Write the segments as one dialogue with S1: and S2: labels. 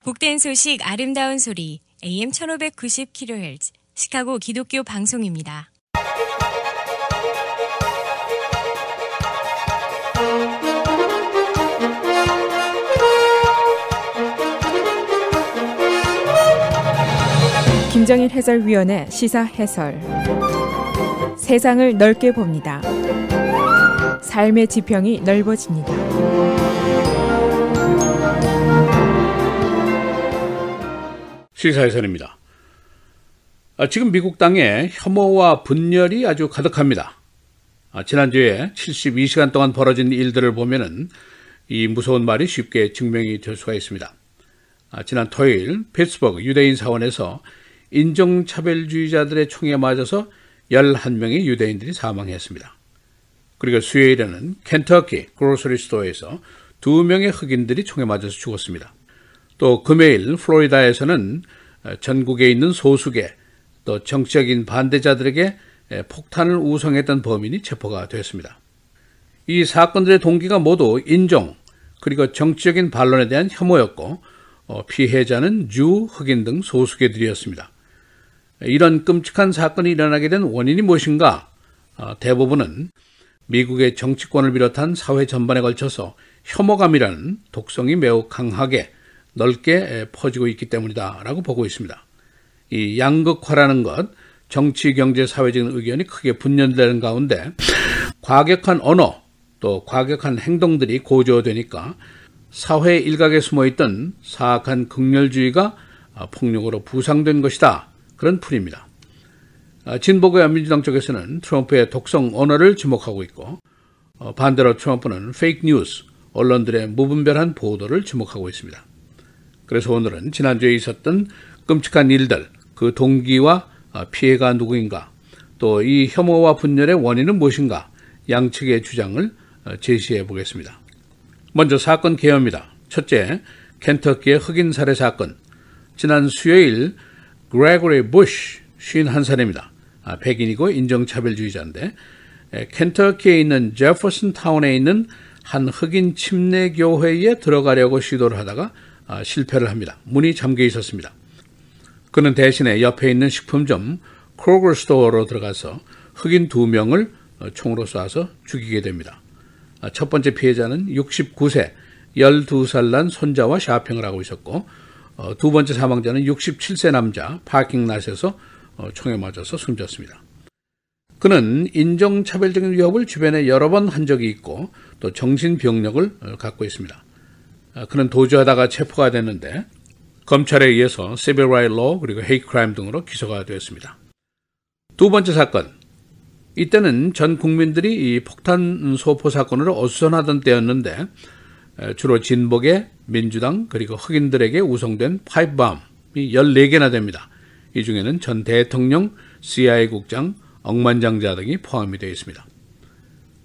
S1: 복된 소식 아름다운 소리 AM 1590kHz 시카고 기독교 방송입니다.
S2: 김정일 해설위원의 시사 해설. 세상을 넓게 봅니다. 삶의 지평이 넓어집니다.
S3: 시사해설입니다. 지금 미국 땅에 혐오와 분열이 아주 가득합니다. 지난주에 72시간 동안 벌어진 일들을 보면은 이 무서운 말이 쉽게 증명이 될 수가 있습니다. 지난 토요일 피츠버그 유대인 사원에서 인종차별주의자들의 총에 맞아서 11명의 유대인들이 사망했습니다. 그리고 수요일에는 켄터키 그로서리 스토어에서 2명의 흑인들이 총에 맞아서 죽었습니다. 또 금요일 플로리다에서는 전국에 있는 소수계 또 정치적인 반대자들에게 폭탄을 우성했던 범인이 체포가 됐습니다. 이 사건들의 동기가 모두 인종 그리고 정치적인 반론에 대한 혐오였고 피해자는 주, 흑인 등 소수계들이었습니다. 이런 끔찍한 사건이 일어나게 된 원인이 무엇인가? 대부분은 미국의 정치권을 비롯한 사회 전반에 걸쳐서 혐오감이라는 독성이 매우 강하게 넓게 퍼지고 있기 때문이다라고 보고 있습니다. 이 양극화라는 것, 정치, 경제, 사회적인 의견이 크게 분열되는 가운데 과격한 언어, 또 과격한 행동들이 고조되니까 사회 일각에 숨어있던 사악한 극렬주의가 폭력으로 부상된 것이다. 그런 풀이입니다. 진보과 민주당 쪽에서는 트럼프의 독성 언어를 지목하고 있고 반대로 트럼프는 페이크 뉴스, 언론들의 무분별한 보도를 지목하고 있습니다. 그래서 오늘은 지난주에 있었던 끔찍한 일들, 그 동기와 피해가 누구인가, 또 이 혐오와 분열의 원인은 무엇인가, 양측의 주장을 제시해 보겠습니다. 먼저 사건 개요입니다. 첫째, 켄터키의 흑인 살해 사건. 지난 수요일 그레고리 부시 51살입니다. 백인이고 인종차별주의자인데 켄터키에 있는 제퍼슨 타운에 있는 한 흑인 침례교회에 들어가려고 시도를 하다가 실패를 합니다. 문이 잠겨 있었습니다. 그는 대신에 옆에 있는 식품점 크로거 스토어로 들어가서 흑인 2명을 총으로 쏴서 죽이게 됩니다. 첫 번째 피해자는 69세 12살 난 손자와 샤핑을 하고 있었고 두 번째 사망자는 67세 남자 파킹랏에서 총에 맞아서 숨졌습니다. 그는 인종차별적인 위협을 주변에 여러 번 한 적이 있고 또 정신병력을 갖고 있습니다. 그는 도주하다가 체포가 됐는데 검찰에 의해서 Civil Rights Law 그리고 Hate Crime 등으로 기소가 되었습니다. 두 번째 사건, 이때는 전 국민들이 이 폭탄 소포 사건으로 어수선하던 때였는데 주로 진보계, 민주당 그리고 흑인들에게 우성된 파이프밤이 14개나 됩니다. 이 중에는 전 대통령, CIA 국장, 억만장자 등이 포함이 되어 있습니다.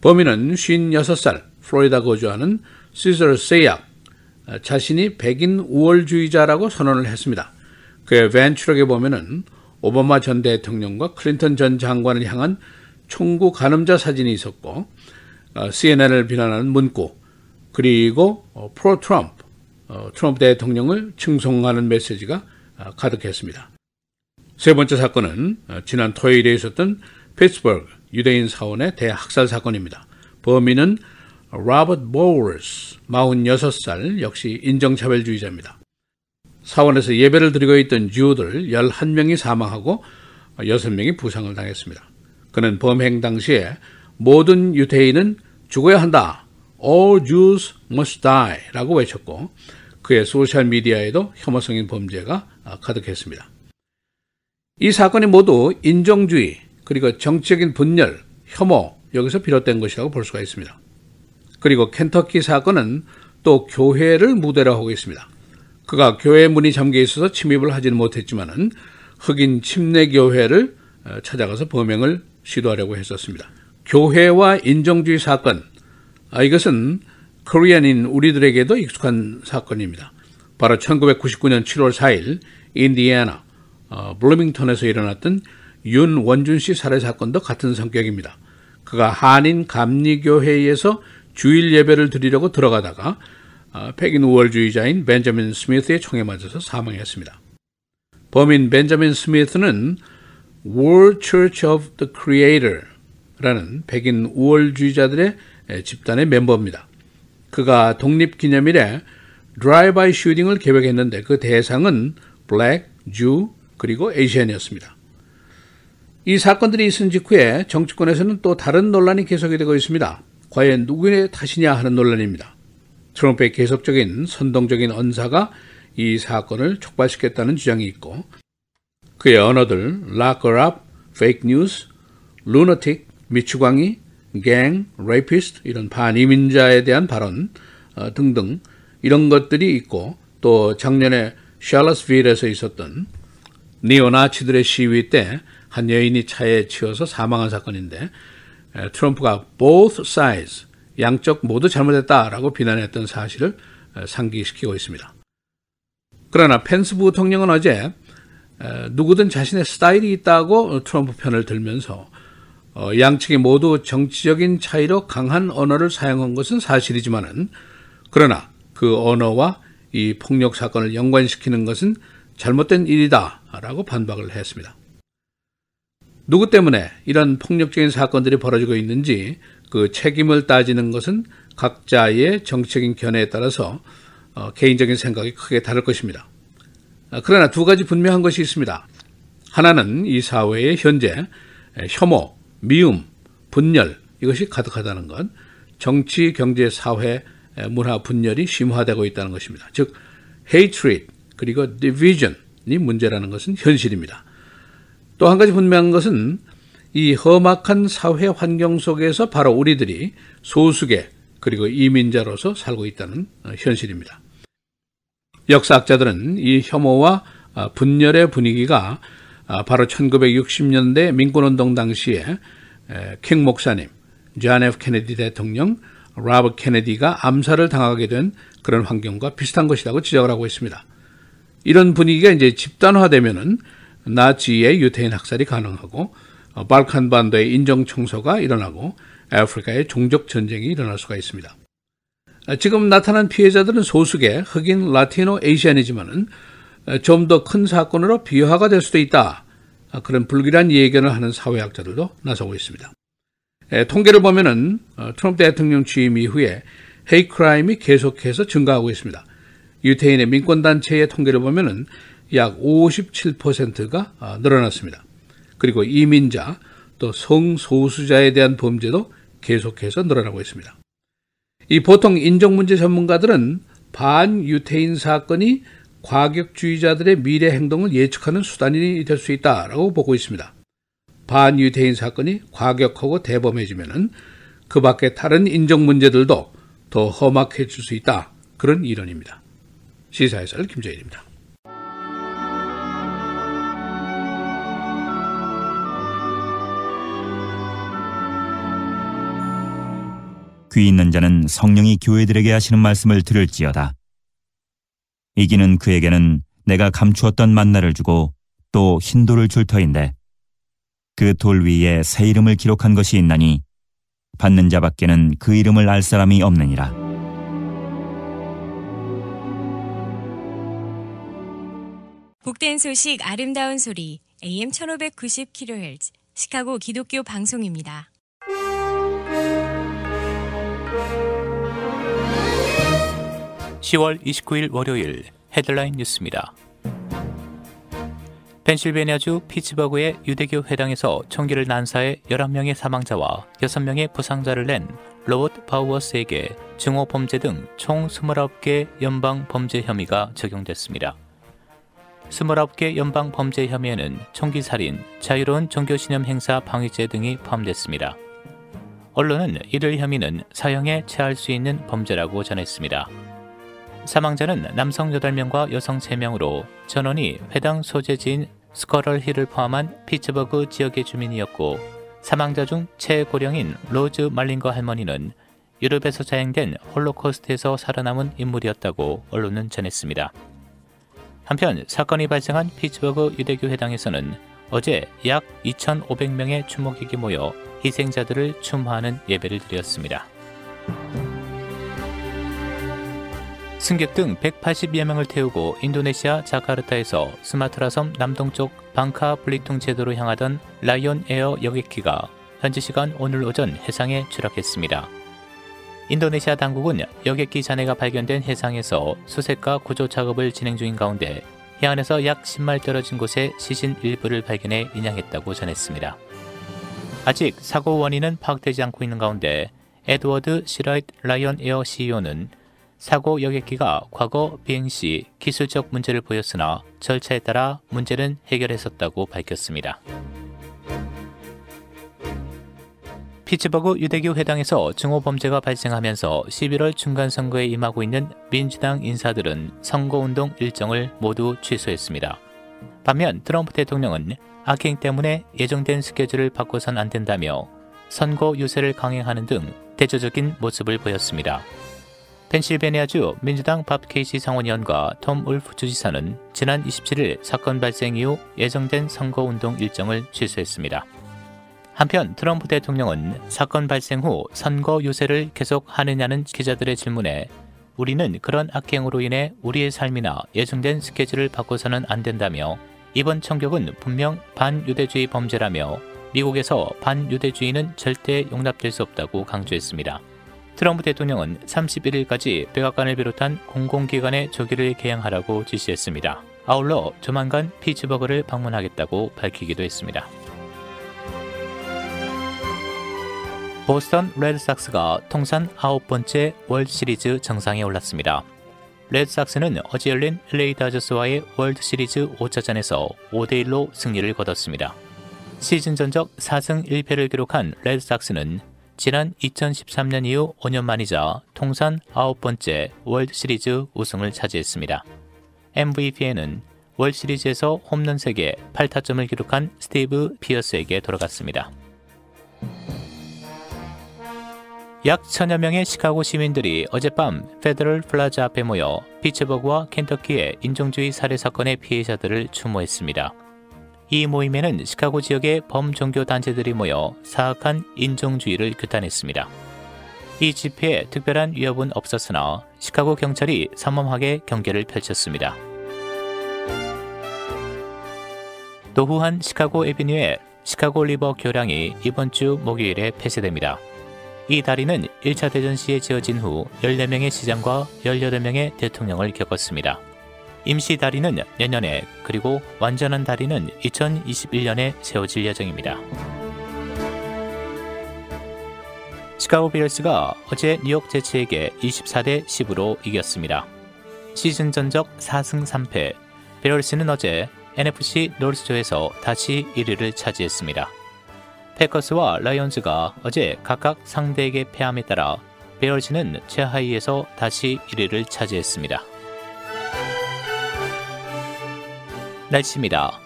S3: 범인은 56살 플로리다 거주하는 시저 세약, 자신이 백인 우월주의자라고 선언을 했습니다. 그의 벤츄럭에 보면은 오바마 전 대통령과 클린턴 전 장관을 향한 총구 가늠자 사진이 있었고 CNN을 비난하는 문구 그리고 프로 트럼프, 트럼프 대통령을 칭송하는 메시지가 가득했습니다. 세 번째 사건은 지난 토요일에 있었던 피츠버그 유대인 사원의 대학살 사건입니다. 범인은 로버트 보우러스 46살 역시 인종차별주의자입니다. 사원에서 예배를 드리고 있던 주들 11명이 사망하고 6명이 부상을 당했습니다. 그는 범행 당시에 모든 유대인은 죽어야 한다. All Jews must die 라고 외쳤고 그의 소셜미디어에도 혐오성인 범죄가 가득했습니다. 이 사건이 모두 인종주의 그리고 정치적인 분열, 혐오 여기서 비롯된 것이라고 볼 수가 있습니다. 그리고 켄터키 사건은 또 교회를 무대로 하고 있습니다. 그가 교회 문이 잠겨 있어서 침입을 하지는 못했지만은 흑인 침례교회를 찾아가서 범행을 시도하려고 했었습니다. 교회와 인종주의 사건, 이것은 코리안인 우리들에게도 익숙한 사건입니다. 바로 1999년 7월 4일 인디애나 블루밍턴에서 일어났던 윤원준 씨 살해 사건도 같은 성격입니다. 그가 한인 감리교회에서 주일 예배를 드리려고 들어가다가 백인 우월주의자인 벤저민 스미스의 총에 맞아서 사망했습니다. 범인 벤저민 스미스는 World Church of the Creator라는 백인 우월주의자들의 집단의 멤버입니다. 그가 독립기념일에 드라이브-바이 슈팅을 계획했는데 그 대상은 블랙, 주, 그리고 에이시안이었습니다. 이 사건들이 있은 직후에 정치권에서는 또 다른 논란이 계속이 되고 있습니다. 과연 누구의 탓이냐 하는 논란입니다. 트럼프의 계속적인 선동적인 언사가 이 사건을 촉발시켰다는 주장이 있고 그의 언어들 lock her up, fake news, lunatic, 미추광이, 갱, rapist 이런 반이민자에 대한 발언 등등 이런 것들이 있고 또 작년에 샬럿스빌에서 있었던 니오나치들의 시위 때 한 여인이 차에 치여서 사망한 사건인데 트럼프가 both sides, 양쪽 모두 잘못했다라고 비난했던 사실을 상기시키고 있습니다. 그러나 펜스 부통령은 어제 누구든 자신의 스타일이 있다고 트럼프 편을 들면서 양측이 모두 정치적인 차이로 강한 언어를 사용한 것은 사실이지만은 그러나 그 언어와 이 폭력 사건을 연관시키는 것은 잘못된 일이다라고 반박을 했습니다. 누구 때문에 이런 폭력적인 사건들이 벌어지고 있는지 그 책임을 따지는 것은 각자의 정치적인 견해에 따라서 개인적인 생각이 크게 다를 것입니다. 그러나 두 가지 분명한 것이 있습니다. 하나는 이 사회에 현재 혐오, 미움, 분열 이것이 가득하다는 것, 정치, 경제, 사회, 문화 분열이 심화되고 있다는 것입니다. 즉, hatred 그리고 division이 문제라는 것은 현실입니다. 또 한 가지 분명한 것은 이 험악한 사회 환경 속에서 바로 우리들이 소수계 그리고 이민자로서 살고 있다는 현실입니다. 역사학자들은 이 혐오와 분열의 분위기가 바로 1960년대 민권운동 당시에 킹 목사님, 존 F 케네디 대통령, 로버트 케네디가 암살을 당하게 된 그런 환경과 비슷한 것이라고 지적을 하고 있습니다. 이런 분위기가 이제 집단화되면은 나치의 유태인 학살이 가능하고 발칸 반도의 인종 청소가 일어나고 아프리카의 종족 전쟁이 일어날 수가 있습니다. 지금 나타난 피해자들은 소수계 흑인, 라티노, 에이시안이지만은 좀 더 큰 사건으로 비화가 될 수도 있다. 그런 불길한 예견을 하는 사회학자들도 나서고 있습니다. 통계를 보면은 트럼프 대통령 취임 이후에 헤이트 크라임이 계속해서 증가하고 있습니다. 유태인의 민권단체의 통계를 보면은 약 57%가 늘어났습니다. 그리고 이민자 또 성소수자에 대한 범죄도 계속해서 늘어나고 있습니다. 이 보통 인종문제 전문가들은 반유태인 사건이 과격주의자들의 미래 행동을 예측하는 수단이 될 수 있다라고 보고 있습니다. 반유태인 사건이 과격하고 대범해지면은 그 밖에 다른 인종 문제들도 더 험악해질 수 있다. 그런 이론입니다. 시사해설 김재일입니다.
S4: 귀 있는 자는 성령이 교회들에게 하시는 말씀을 들을지어다. 이기는 그에게는 내가 감추었던 만나를 주고 또 흰 돌을 줄 터인데 그 돌 위에 새 이름을 기록한 것이 있나니 받는 자밖에는 그 이름을 알 사람이 없느니라.
S1: 복된 소식 아름다운 소리 AM 1590kHz 시카고 기독교 방송입니다.
S5: (10월 29일) 월요일 헤드라인 뉴스입니다. 펜실베니아주 피츠버그의 유대교 회당에서 총기를 난사해 11명의 사망자와 6명의 부상자를 낸 로버트 바우어스에게 증오범죄 등 총 29개 연방범죄 혐의가 적용됐습니다. 29개 연방범죄 혐의에는 총기살인, 자유로운 종교신념 행사 방해죄 등이 포함됐습니다. 언론은 이들 혐의는 사형에 처할 수 있는 범죄라고 전했습니다. 사망자는 남성 8명과 여성 3명으로 전원이 회당 소재지인 스커럴힐을 포함한 피츠버그 지역의 주민이었고 사망자 중 최고령인 로즈 말린거 할머니는 유럽에서 자행된 홀로코스트에서 살아남은 인물이었다고 언론은 전했습니다. 한편 사건이 발생한 피츠버그 유대교 회당에서는 어제 약 2,500명의 추모객이 모여 희생자들을 추모하는 예배를 드렸습니다. 승객 등 180여 명을 태우고 인도네시아 자카르타에서 스마트라 섬 남동쪽 방카 블리퉁 제도로 향하던 라이온 에어 여객기가 현지 시간 오늘 오전 해상에 추락했습니다. 인도네시아 당국은 여객기 잔해가 발견된 해상에서 수색과 구조 작업을 진행 중인 가운데 해안에서 약 10마일 떨어진 곳에 시신 일부를 발견해 인양했다고 전했습니다. 아직 사고 원인은 파악되지 않고 있는 가운데 에드워드 시라이트 라이온 에어 CEO는 사고 여객기가 과거 비행 시 기술적 문제를 보였으나 절차에 따라 문제는 해결했었다고 밝혔습니다. 피츠버그 유대교 회당에서 증오 범죄가 발생하면서 11월 중간선거에 임하고 있는 민주당 인사들은 선거운동 일정을 모두 취소했습니다. 반면 트럼프 대통령은 악행 때문에 예정된 스케줄을 바꿔선 안 된다며 선거 유세를 강행하는 등 대조적인 모습을 보였습니다. 펜실베니아주 민주당 밥 케이시 상원의원과 톰 울프 주지사는 지난 27일 사건 발생 이후 예정된 선거운동 일정을 취소했습니다. 한편 트럼프 대통령은 사건 발생 후 선거 유세를 계속하느냐는 기자들의 질문에 우리는 그런 악행으로 인해 우리의 삶이나 예정된 스케줄을 바꿔서는 안 된다며 이번 총격은 분명 반유대주의 범죄라며 미국에서 반유대주의는 절대 용납될 수 없다고 강조했습니다. 트럼프 대통령은 31일까지 백악관을 비롯한 공공기관의 조기를 개항하라고 지시했습니다. 아울러 조만간 피츠버그를 방문하겠다고 밝히기도 했습니다. 보스턴 레드삭스가 통산 9번째 월드시리즈 정상에 올랐습니다. 레드삭스는 어제 열린 LA 다저스와의 월드시리즈 5차전에서 5대1로 승리를 거뒀습니다. 시즌 전적 4승 1패를 기록한 레드삭스는 지난 2013년 이후 5년 만이자 통산 9번째 월드시리즈 우승을 차지했습니다. MVP에는 월드시리즈에서 홈런 3개, 8타점을 기록한 스티브 피어스에게 돌아갔습니다. 약 1000여 명의 시카고 시민들이 어젯밤 페더럴 플라자 앞에 모여 피츠버그와 켄터키의 인종주의 살해 사건의 피해자들을 추모했습니다. 이 모임에는 시카고 지역의 범종교 단체들이 모여 사악한 인종주의를 규탄했습니다. 이 집회에 특별한 위협은 없었으나 시카고 경찰이 삼엄하게 경계를 펼쳤습니다. 노후한 시카고 애비뉴의 시카고 리버 교량이 이번 주 목요일에 폐쇄됩니다. 이 다리는 1차 대전 시에 지어진 후 14명의 시장과 18명의 대통령을 겪었습니다. 임시 다리는 내년에 그리고 완전한 다리는 2021년에 세워질 예정입니다. 시카고 비어스가 어제 뉴욕 제츠에게 24대 10으로 이겼습니다. 시즌 전적 4승 3패, 비어스는 어제 NFC 노스조에서 다시 1위를 차지했습니다. 패커스와 라이온즈가 어제 각각 상대에게 패함에 따라 베어즈는 최하위에서 다시 1위를 차지했습니다. 날씨입니다.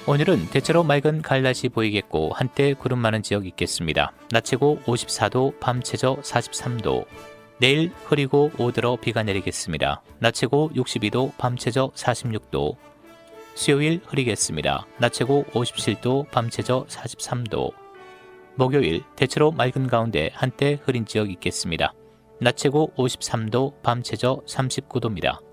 S5: 오늘은 대체로 맑은 가을 날씨 보이겠고 한때 구름 많은 지역 있겠습니다. 낮 최고 54도, 밤 최저 43도. 내일 흐리고 오들어 비가 내리겠습니다. 낮 최고 62도, 밤 최저 46도. 수요일 흐리겠습니다. 낮 최고 57도, 밤 최저 43도. 목요일 대체로 맑은 가운데 한때 흐린 지역 있겠습니다. 낮 최고 53도, 밤 최저 39도입니다.